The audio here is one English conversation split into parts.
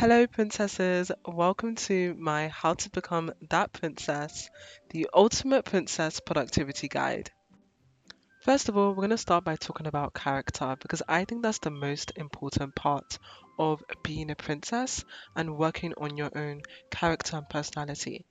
Hello, princesses. Welcome to my How to Become That Princess, the ultimate princess productivity guide. First of all, we're going to start by talking about character because I think that's the most important part of being a princess and working on your own character and personality.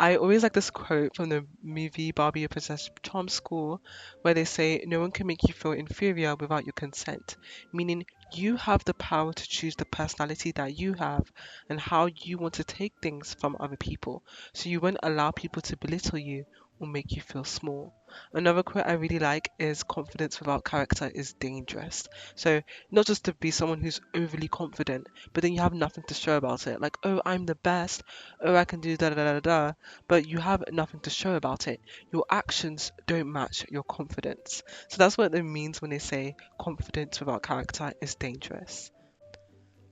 I always like this quote from the movie Barbie a Princess Charm School, where they say, "No one can make you feel inferior without your consent," meaning you have the power to choose the personality that you have and how you want to take things from other people. So you won't allow people to belittle you or make you feel small. Another quote I really like is confidence without character is dangerous. So not just to be someone who's overly confident, but then you have nothing to show about it. Like, oh, I'm the best. Oh, I can do da da da da da, but you have nothing to show about it. Your actions don't match your confidence. So that's what it means when they say confidence without character is dangerous.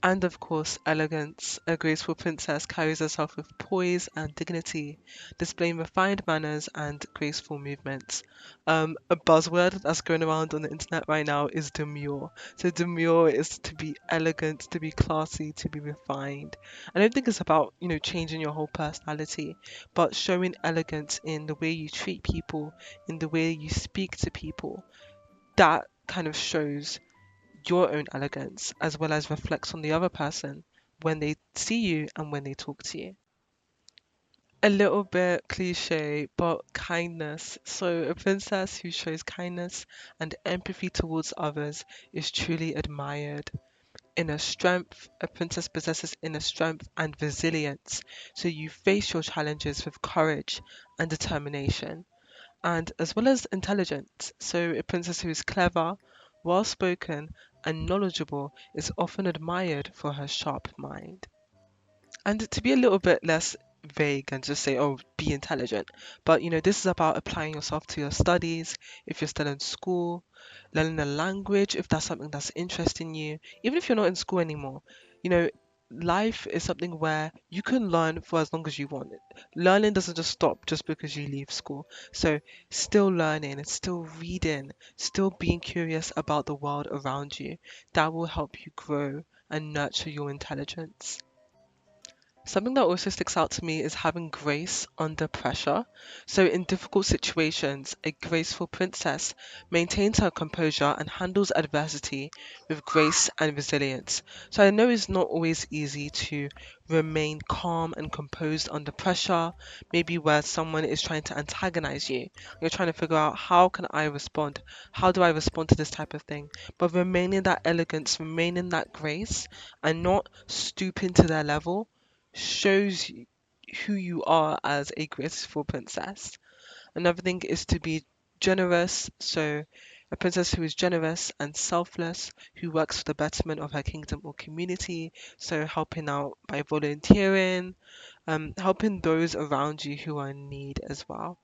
And of course, elegance. A graceful princess carries herself with poise and dignity, displaying refined manners and graceful movements. A buzzword that's going around on the internet right now is demure. So demure is to be elegant, to be classy, to be refined. I don't think it's about, changing your whole personality, but showing elegance in the way you treat people, in the way you speak to people. That kind of shows your own elegance as well as reflects on the other person when they see you and when they talk to you. A little bit cliche, but kindness. So, a princess who shows kindness and empathy towards others is truly admired. Inner strength, a princess possesses inner strength and resilience. So, you face your challenges with courage and determination, and as well as intelligence. So, a princess who is clever, well spoken, and knowledgeable is often admired for her sharp mind. And to be a little bit less vague and just say, oh, be intelligent. But this is about applying yourself to your studies, if you're still in school, learning a language, if that's something that's interesting you, even if you're not in school anymore. You know, life is something where you can learn for as long as you want. Learning doesn't just stop just because you leave school. So, still learning and still reading, still being curious about the world around you, that will help you grow and nurture your intelligence. Something that also sticks out to me is having grace under pressure. So, in difficult situations, a graceful princess maintains her composure and handles adversity with grace and resilience. So, I know it's not always easy to remain calm and composed under pressure, maybe where someone is trying to antagonize you. You're trying to figure out how can I respond? How do I respond to this type of thing? But remaining that elegance, remaining that grace, and not stooping to their level shows who you are as a graceful princess. Another thing is to be generous. So, a princess who is generous and selfless, who works for the betterment of her kingdom or community. So, helping out by volunteering, helping those around you who are in need as well.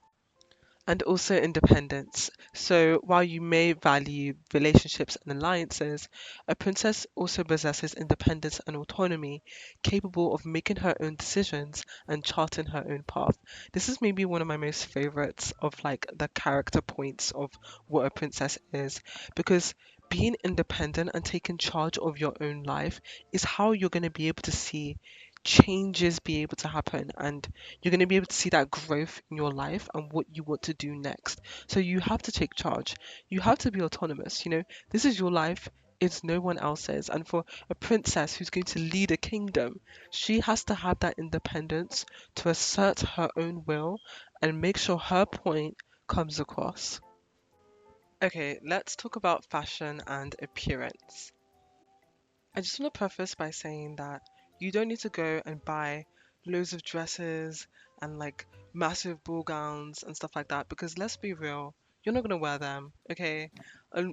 And also independence. So while you may value relationships and alliances, a princess also possesses independence and autonomy, capable of making her own decisions and charting her own path. This is maybe one of my most favorites of like the character points of what a princess is, because being independent and taking charge of your own life is how you're going to be able to see changes be able to happen, and you're going to be able to see that growth in your life and what you want to do next. So you have to take charge. You have to be autonomous. This is your life. It's no one else's. And for a princess who's going to lead a kingdom, she has to have that independence to assert her own will and make sure her point comes across. Okay, let's talk about fashion and appearance. I just want to preface by saying that you don't need to go and buy loads of dresses and like massive ball gowns and stuff like that, because let's be real, you're not going to wear them, okay? A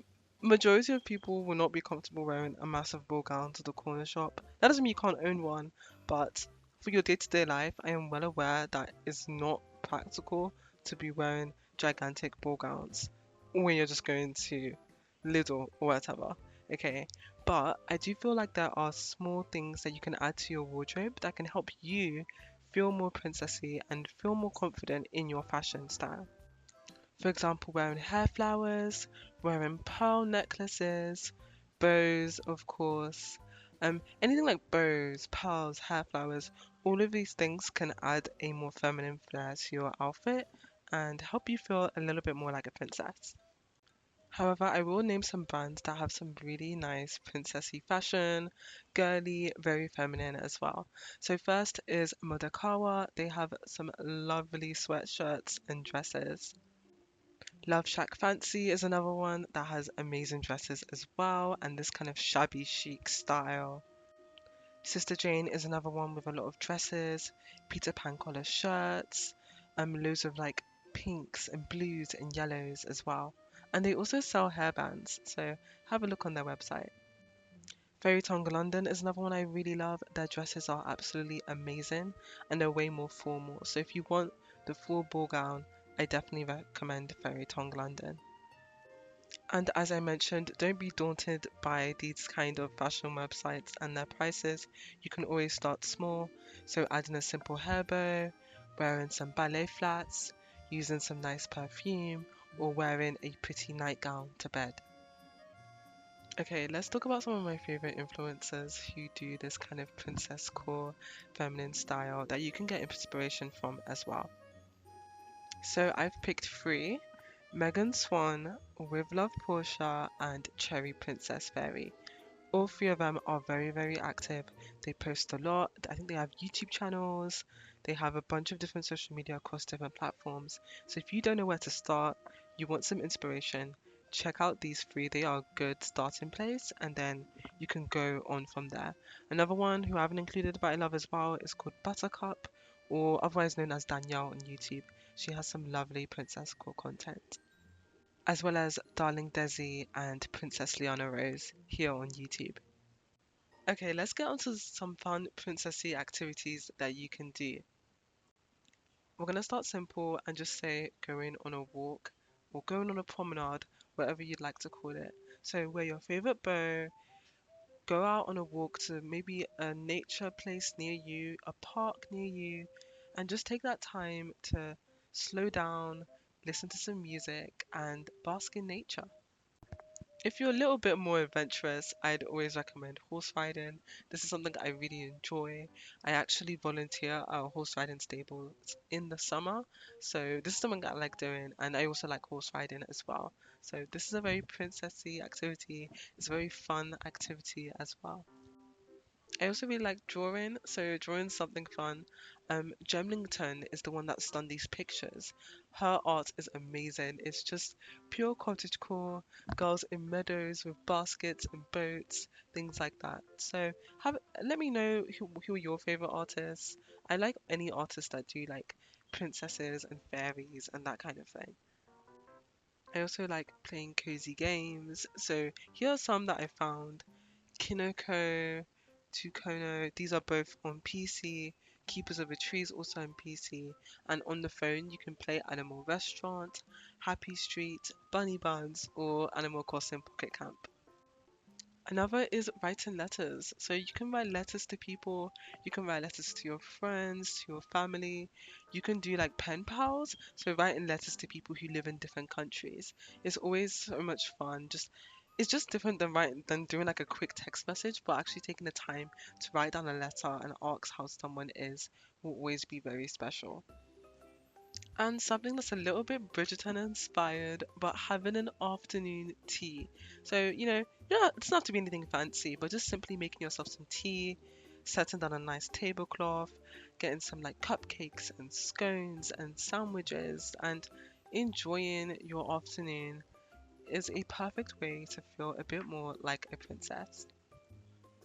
majority of people will not be comfortable wearing a massive ball gown to the corner shop. That doesn't mean you can't own one, but for your day-to-day life, I am well aware that it's not practical to be wearing gigantic ball gowns when you're just going to Lidl or whatever. Okay, but I do feel like there are small things that you can add to your wardrobe that can help you feel more princessy and feel more confident in your fashion style. For example, wearing hair flowers, wearing pearl necklaces, bows, of course, Anything like bows, pearls, hair flowers, all of these things can add a more feminine flair to your outfit and help you feel a little bit more like a princess. However, I will name some brands that have some really nice princessy fashion, girly, very feminine as well. So first is Modakawa. They have some lovely sweatshirts and dresses. Love Shack Fancy is another one that has amazing dresses as well and this kind of shabby chic style. Sister Jane is another one with a lot of dresses, Peter Pan collar shirts, loads of like pinks and blues and yellows as well. And they also sell hairbands, so have a look on their website. Fairy Tongue London is another one I really love. Their dresses are absolutely amazing and they're way more formal. So if you want the full ball gown, I definitely recommend Fairy Tongue London. And as I mentioned, don't be daunted by these kind of fashion websites and their prices. You can always start small. So adding a simple hair bow, wearing some ballet flats, using some nice perfume, or wearing a pretty nightgown to bed. Okay, let's talk about some of my favorite influencers who do this kind of princess core feminine style that you can get inspiration from as well. So I've picked three: Megan Swan, With Love Portia, and Cherry Princess Fairy. All three of them are very, very active. They post a lot. I think they have YouTube channels. They have a bunch of different social media across different platforms. So if you don't know where to start, you want some inspiration, check out these three. They are a good starting place, and then you can go on from there. Another one who I haven't included but I love as well is called Buttercup, or otherwise known as Danielle on YouTube. She has some lovely princess core content, as well as Darling Desi and Princess Liana Rose here on YouTube. Okay, let's get on to some fun princessy activities that you can do. We're gonna start simple and just say going on a walk or going on a promenade, whatever you'd like to call it. So wear your favorite bow, go out on a walk to maybe a nature place near you, a park near you, and just take that time to slow down, listen to some music, and bask in nature. If you're a little bit more adventurous, I'd always recommend horse riding. This is something I really enjoy. I actually volunteer at a horse riding stable in the summer, so this is something I like doing, and I also like horse riding as well. So this is a very princessy activity. It's a very fun activity as well. I also really like drawing, so drawing something fun. Gemlington is the one that's done these pictures. Her art is amazing. It's just pure cottagecore, girls in meadows with baskets and boats, things like that. So let me know who are your favorite artists. I like any artists that do like princesses and fairies and that kind of thing. I also like playing cozy games. So here are some that I found. Kinoko, Tukono, these are both on PC. Keepers of a Tree is also on PC. And on the phone, you can play Animal Restaurant, Happy Street, Bunny Buns, or Animal Crossing Pocket Camp. Another is writing letters. So you can write letters to people, you can write letters to your friends, to your family. You can do like pen pals, so writing letters to people who live in different countries. It's always so much fun. Just it's just different than doing like a quick text message, but actually taking the time to write down a letter and ask how someone is will always be very special. And something that's a little bit Bridgerton inspired, but having an afternoon tea. So, it doesn't have to be anything fancy, but just simply making yourself some tea, setting down a nice tablecloth, getting some like cupcakes and scones and sandwiches, and enjoying your afternoon is a perfect way to feel a bit more like a princess.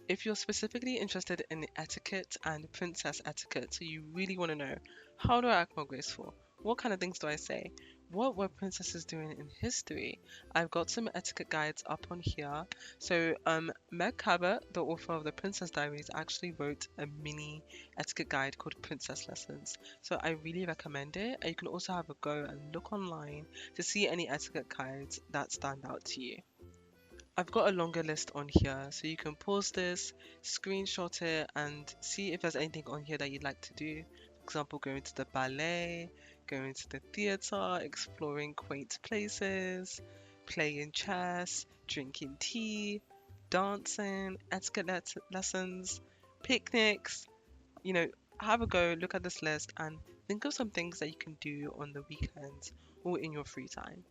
If you're specifically interested in etiquette and princess etiquette, so you really want to know, how do I act more graceful? What kind of things do I say? What were princesses doing in history? I've got some etiquette guides up on here. So, Meg Cabot, the author of the Princess Diaries, actually wrote a mini etiquette guide called Princess Lessons. So I really recommend it. And you can also have a go and look online to see any etiquette guides that stand out to you. I've got a longer list on here, so you can pause this, screenshot it, and see if there's anything on here that you'd like to do. For example, going to the ballet, going to the theatre, exploring quaint places, playing chess, drinking tea. dancing, etiquette lessons, picnics. You know, have a go, look at this list, and think of some things that you can do on the weekends or in your free time.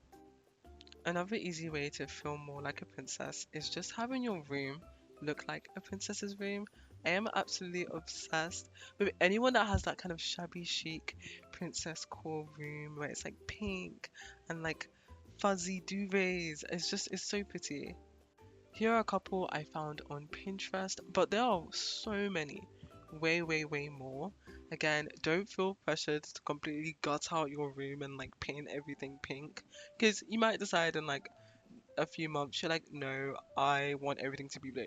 Another easy way to feel more like a princess is just having your room look like a princess's room. I am absolutely obsessed with anyone that has that kind of shabby chic princess core room where it's like pink and like fuzzy duvets. It's so pretty. Here are a couple I found on Pinterest, but there are so many. Way, way, way more. Again, don't feel pressured to completely gut out your room and like paint everything pink. Because you might decide in like a few months, you're like, no, I want everything to be blue.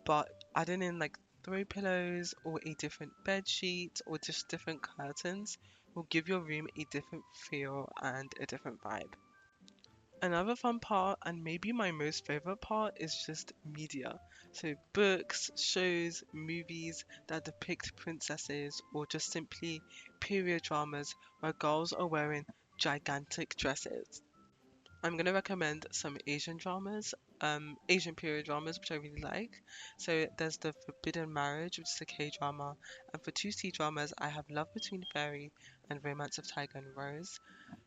But adding in like throw pillows or a different bed sheet or just different curtains will give your room a different feel and a different vibe. Another fun part, and maybe my most favorite part, is just media. So, books, shows, movies that depict princesses, or just simply period dramas where girls are wearing gigantic dresses. I'm gonna recommend some Asian dramas, Asian period dramas, which I really like. So there's the Forbidden Marriage, which is a K drama, and for two C dramas, I have Love Between Fairy and Romance of Tiger and Rose.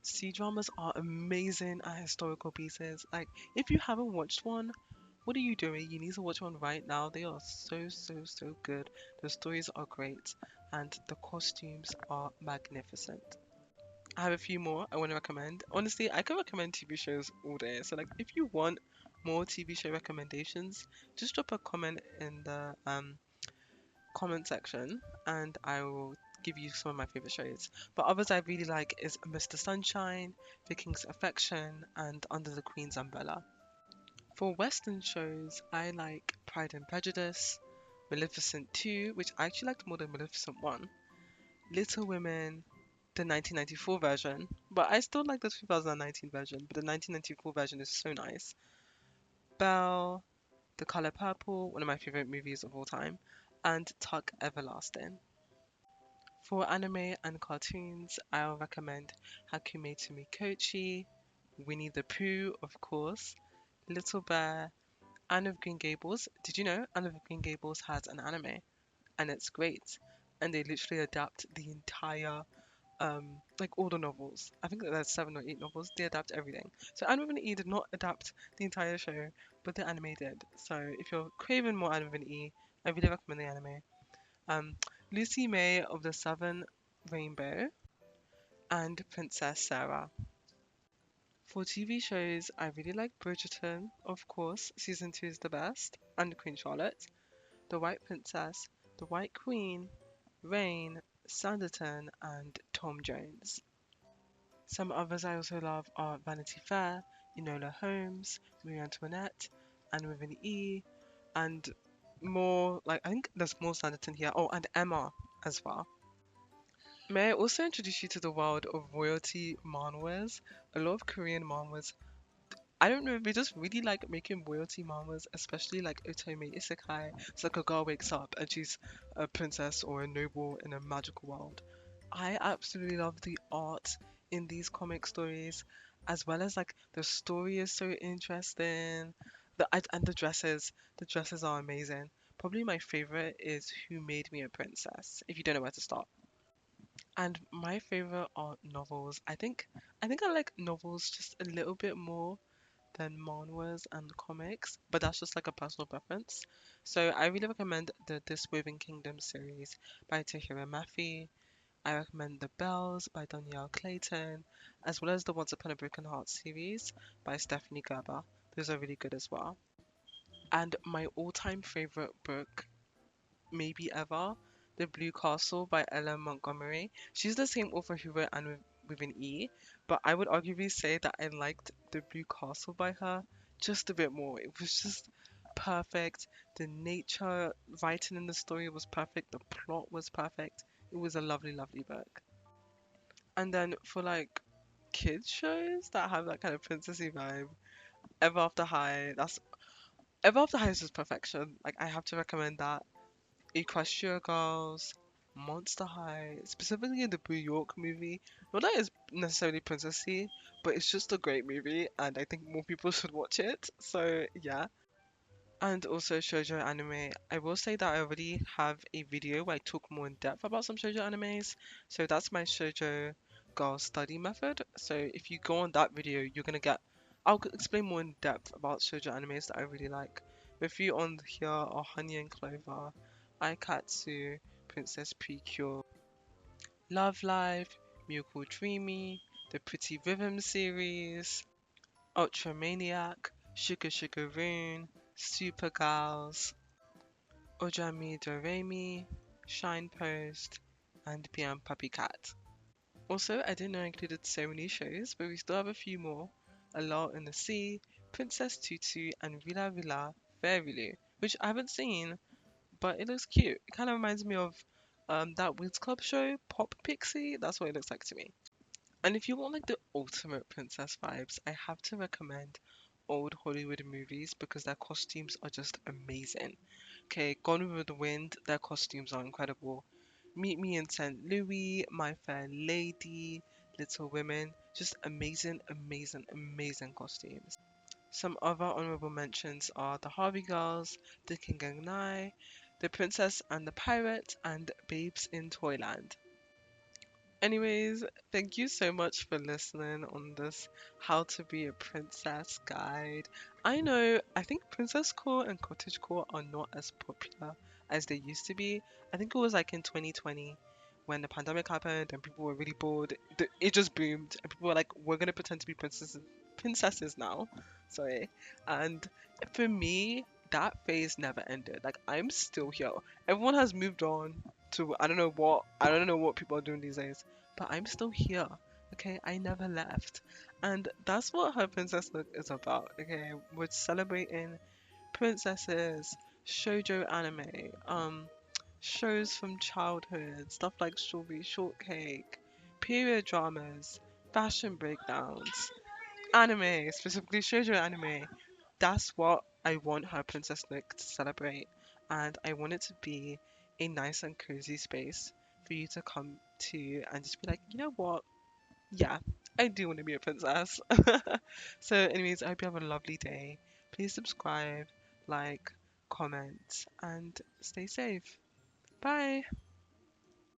C dramas are amazing at historical pieces. Like, if you haven't watched one, what are you doing? You need to watch one right now. They are so, so, so good. The stories are great, and the costumes are magnificent. I have a few more I want to recommend. Honestly, I could recommend TV shows all day. So, like, if you want more TV show recommendations, just drop a comment in the comment section, and I will give you some of my favorite shows. But others I really like is Mr. Sunshine, The King's Affection, and Under the Queen's Umbrella. For Western shows, I like Pride and Prejudice, Maleficent 2, which I actually liked more than Maleficent 1, Little Women, the 1994 version, but I still like the 2019 version, but the 1994 version is so nice. Belle, The Color Purple, one of my favorite movies of all time, and Tuck Everlasting. For anime and cartoons, I'll recommend Hakume to Mikochi, Winnie the Pooh, of course, Little Bear, Anne of Green Gables. Did you know Anne of Green Gables has an anime? And it's great. And they literally adapt the entire like all the novels. I think that there's 7 or 8 novels. They adapt everything. So Anne with an E did not adapt the entire show, but the anime did. So if you're craving more Anne with an E, I really recommend the anime. Um, Lucy May of the Seven Rainbow and Princess Sarah. For TV shows, I really like Bridgerton, of course. Season 2 is the best, and Queen Charlotte, The White Princess, The White Queen, Reign, Sanditon, and Tom Jones. Some others I also love are Vanity Fair, Enola Holmes, Marie Antoinette, Anne with an E, and more like I think there's more Sanditon here. Oh, and Emma as well. May I also introduce you to the world of royalty manhwas? A lot of Korean manhwas, I don't know, they just really like making royalty manhwas, especially like Otome Isekai. It's like a girl wakes up and she's a princess or a noble in a magical world. I absolutely love the art in these comic stories, as well as like the story is so interesting. And the dresses, the dresses are amazing. Probably my favorite is Who Made Me a Princess, if you don't know where to start. And my favorite are novels. I think I like novels just a little bit more than manhwas and comics, but that's just like a personal preference. So I really recommend the This Woven Kingdom series by Tahira Mafi. I recommend The Bells by Danielle Clayton, as well as the Once Upon a Broken Heart series by Stephanie Gerber. Those are really good as well. And my all-time favorite book, maybe ever, The Blue Castle by Ella Montgomery. She's the same author who wrote Anne with an E, but I would arguably say that I liked The Blue Castle by her just a bit more. It was just perfect. The nature writing in the story was perfect. The plot was perfect. It was a lovely, lovely book. And then for like kids shows that have that kind of princessy vibe, Ever After High. That's Ever After High is just perfection. Like I have to recommend that. Equestria Girls, Monster High, specifically the New York movie. Not that it's necessarily princessy, but it's just a great movie, and I think more people should watch it. So yeah. And also shoujo anime. I will say that I already have a video where I talk more in depth about some shoujo animes. So that's my shoujo girl study method. So if you go on that video, you're gonna get. I'll explain more in depth about shoujo animes that I really like. A few on here are Honey and Clover, Aikatsu, Princess Precure, Love Life, Miracle Dreamy, the Pretty Rhythm series, Ultramaniac, Sugar Sugar Rune, Super Gals, Ojami Doremi, Shine Post, and PM Puppy Cat. Also, I didn't know I included so many shows, but we still have a few more. A Lull in the Sea, Princess Tutu, and Rila Rila Fairylu, which I haven't seen, but it looks cute. It kind of reminds me of that Wiz Club show, Pop Pixie. That's what it looks like to me. And if you want like the ultimate princess vibes, I have to recommend old Hollywood movies because their costumes are just amazing. Okay, Gone with the Wind, their costumes are incredible. Meet Me in St. Louis, My Fair Lady, Little Women, just amazing, amazing, amazing costumes. Some other honorable mentions are The Harvey Girls, The King and I, The Princess and the Pirate, and Babes in Toyland. Anyways, thank you so much for listening on this How to Be a Princess guide. I think Princess Core and Cottagecore are not as popular as they used to be. I think it was like in 2020 when the pandemic happened and people were really bored. It just boomed and people were like, we're gonna pretend to be princesses now. Sorry. And for me, that phase never ended. Like I'm still here. Everyone has moved on to I don't know what people are doing these days, but I'm still here. Okay, I never left, and that's what her princess look is about. Okay, we're celebrating princesses, shoujo anime, shows from childhood, stuff like Strawberry Shortcake, period dramas, fashion breakdowns, anime, specifically shoujo anime. That's what I want her Princess Nook to celebrate, and I want it to be a nice and cozy space for you to come to and just be like, you know what? Yeah, I do want to be a princess. So, anyways, I hope you have a lovely day. Please subscribe, like, comment, and stay safe. Bye.